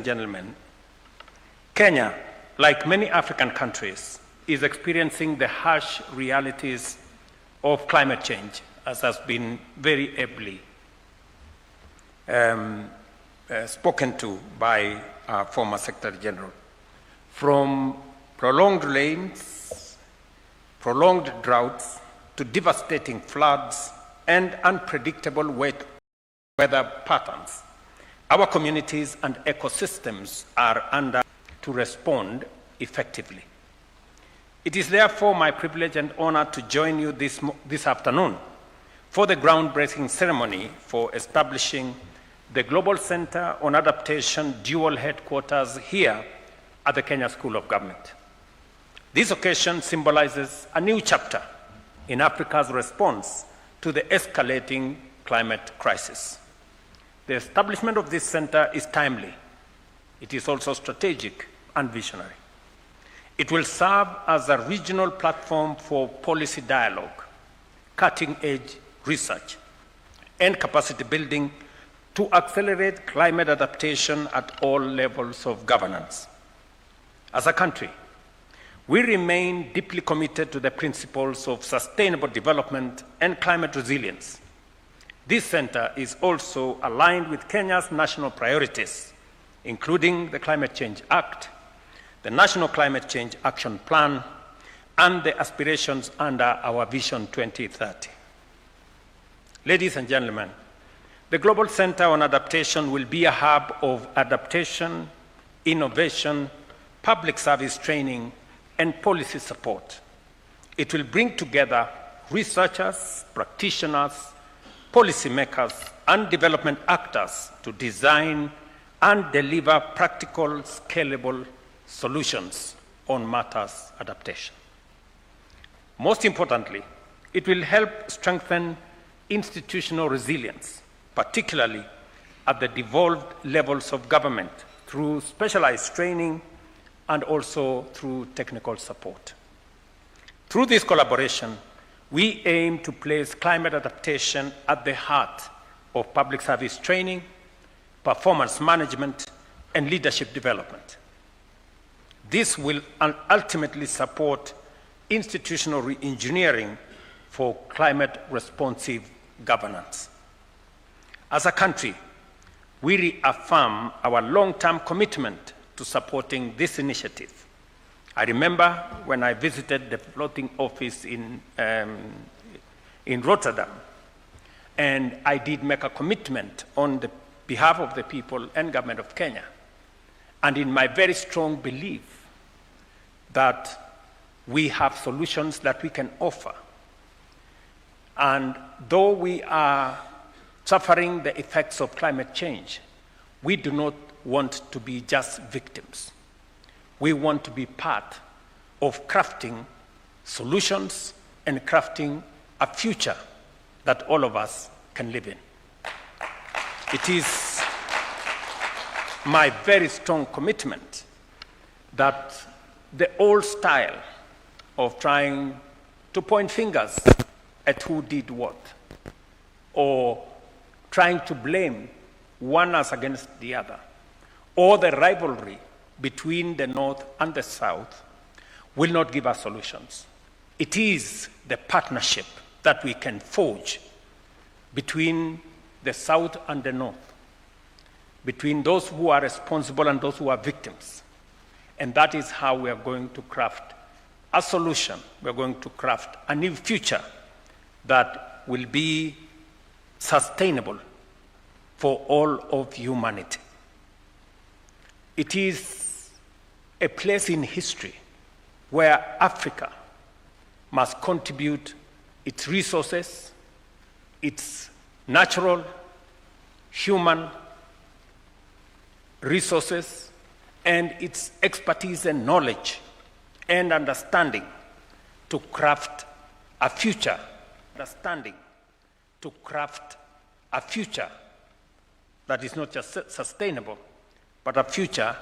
Gentlemen, Kenya, like many African countries, is experiencing the harsh realities of climate change, as has been very ably spoken to by our former Secretary General. From prolonged rains, prolonged droughts, to devastating floods and unpredictable weather patterns, our communities and ecosystems are under to respond effectively. It is therefore my privilege and honor to join you this afternoon for the groundbreaking ceremony for establishing the Global Center on Adaptation dual headquarters here at the Kenya School of Government. This occasion symbolizes a new chapter in Africa's response to the escalating climate crisis. The establishment of this center is timely. It is also strategic and visionary. It will serve as a regional platform for policy dialogue, cutting-edge research, and capacity building to accelerate climate adaptation at all levels of governance. As a country, we remain deeply committed to the principles of sustainable development and climate resilience. This center is also aligned with Kenya's national priorities, including the Climate Change Act, the National Climate Change Action Plan, and the aspirations under our Vision 2030. Ladies and gentlemen, the Global Center on Adaptation will be a hub of adaptation, innovation, public service training, and policy support. It will bring together researchers, practitioners, policymakers, and development actors to design and deliver practical, scalable solutions on matters adaptation. Most importantly, it will help strengthen institutional resilience, particularly at the devolved levels of government through specialized training and also through technical support. Through this collaboration, we aim to place climate adaptation at the heart of public service training, performance management, and leadership development. This will ultimately support institutional re-engineering for climate-responsive governance. As a country, we reaffirm our long-term commitment to supporting this initiative. I remember when I visited the floating office in Rotterdam, and I did make a commitment on the behalf of the people and government of Kenya, and in my very strong belief that we have solutions that we can offer. And though we are suffering the effects of climate change, we do not want to be just victims. We want to be part of crafting solutions and crafting a future that all of us can live in. It is my very strong commitment that the old style of trying to point fingers at who did what, or trying to blame one as against the other, or the rivalry between the North and the South, will not give us solutions. It is the partnership that we can forge between the South and the North, between those who are responsible and those who are victims. And that is how we are going to craft a solution. We are going to craft a new future that will be sustainable for all of humanity. It is a place in history where Africa must contribute its resources, its natural, human resources, and its expertise and knowledge and understanding to craft a future, that is not just sustainable, but a future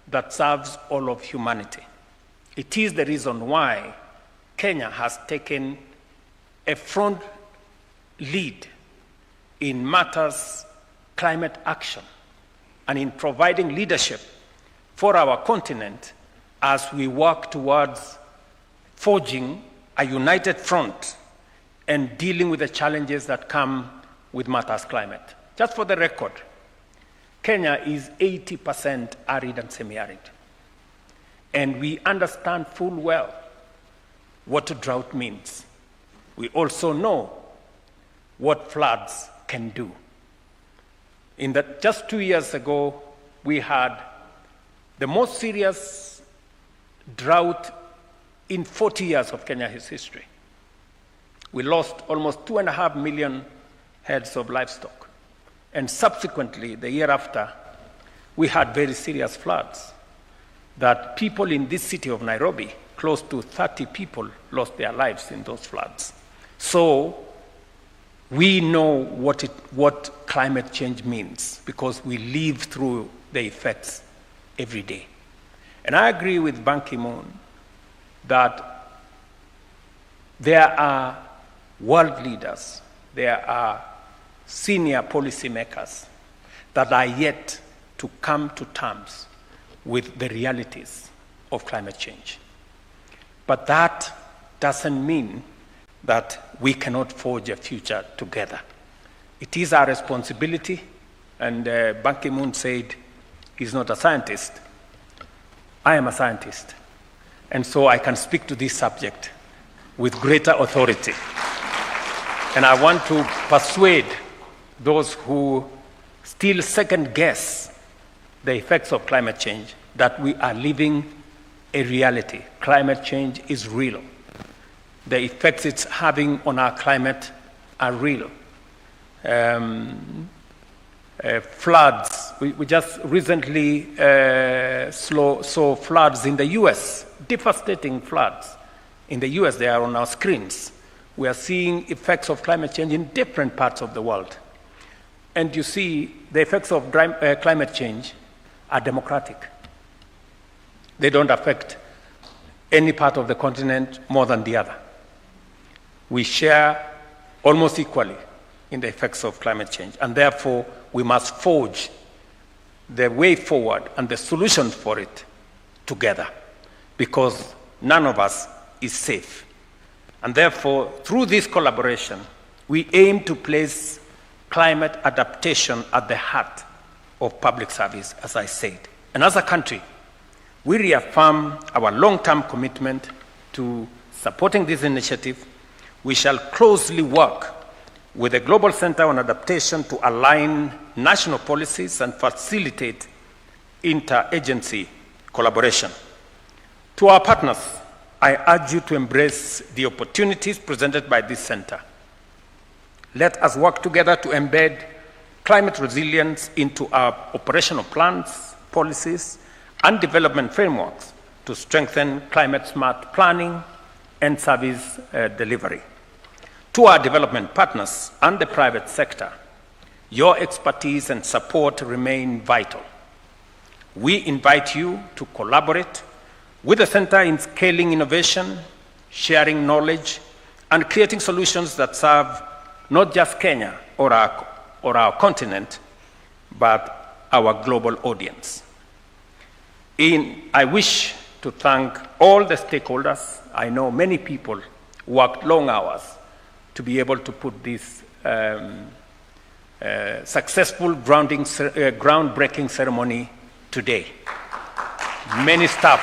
that serves all of humanity. It is the reason why Kenya has taken a front lead in matters climate action and in providing leadership for our continent as we work towards forging a united front and dealing with the challenges that come with matters climate. Just for the record, Kenya is 80% arid and semi-arid. And we understand full well what a drought means. We also know what floods can do. Just 2 years ago, we had the most serious drought in 40 years of Kenya's history. We lost almost 2.5 million heads of livestock. And subsequently, the year after, we had very serious floods that people in this city of Nairobi, close to 30 people lost their lives in those floods. So we know what climate change means because we live through the effects every day. And I agree with Ban Ki-moon that there are world leaders, there are senior policymakers that are yet to come to terms with the realities of climate change. But that doesn't mean that we cannot forge a future together. It is our responsibility, and Ban Ki-moon said he's not a scientist. I am a scientist, and so I can speak to this subject with greater authority. And I want to persuade those who still second-guess the effects of climate change that we are living a reality. Climate change is real. The effects it's having on our climate are real. Floods, we just recently saw floods in the US, devastating floods. In the US, they are on our screens. We are seeing effects of climate change in different parts of the world. And you see, the effects of climate change are democratic. They don't affect any part of the continent more than the other. We share almost equally in the effects of climate change, and therefore we must forge the way forward and the solutions for it together, because none of us is safe. And therefore, through this collaboration, we aim to place climate adaptation at the heart of public service, as I said. And as a country, we reaffirm our long-term commitment to supporting this initiative. We shall closely work with the Global Center on Adaptation to align national policies and facilitate interagency collaboration. To our partners, I urge you to embrace the opportunities presented by this center. Let us work together to embed climate resilience into our operational plans, policies, and development frameworks to strengthen climate-smart planning and service delivery. To our development partners and the private sector, your expertise and support remain vital. We invite you to collaborate with the Center in scaling innovation, sharing knowledge, and creating solutions that serve not just Kenya or our continent, but our global audience. I wish to thank all the stakeholders. I know many people worked long hours to be able to put this successful groundbreaking ceremony today. Many staff,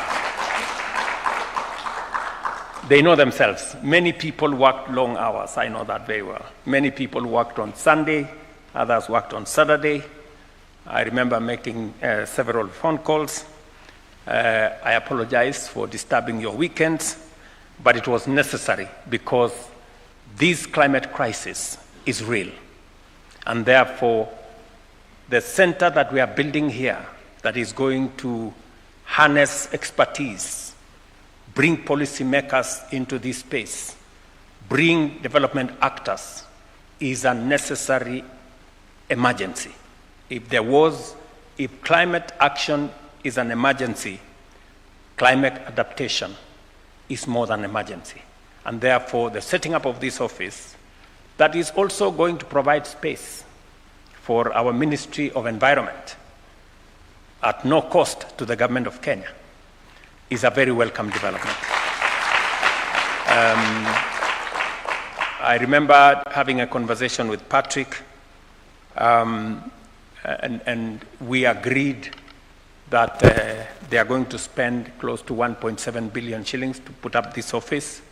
they know themselves. Many people worked long hours. I know that very well. Many people worked on Sunday. Others worked on Saturday. I remember making several phone calls. I apologize for disturbing your weekends, but it was necessary because this climate crisis is real. And therefore, the center that we are building here that is going to harness expertise, bring policymakers into this space, bring development actors, is a necessary emergency. If climate action is an emergency, climate adaptation is more than an emergency. And therefore, the setting up of this office that is also going to provide space for our Ministry of Environment at no cost to the government of Kenya is a very welcome development. I remember having a conversation with Patrick, and we agreed that they are going to spend close to 1.7 billion shillings to put up this office,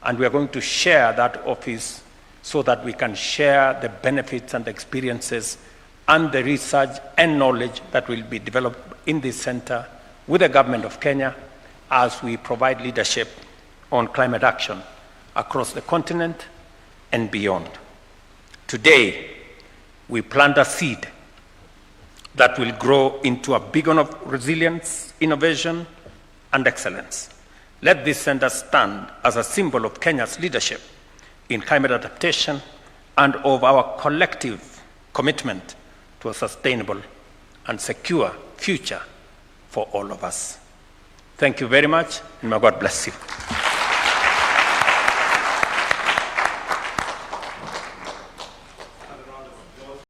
and we are going to share that office so that we can share the benefits and experiences and the research and knowledge that will be developed in this center with the government of Kenya as we provide leadership on climate action across the continent and beyond. Today, we plant a seed that will grow into a beacon of resilience, innovation, and excellence. Let this center stand as a symbol of Kenya's leadership in climate adaptation and of our collective commitment to a sustainable and secure future for all of us. Thank you very much, and may God bless you.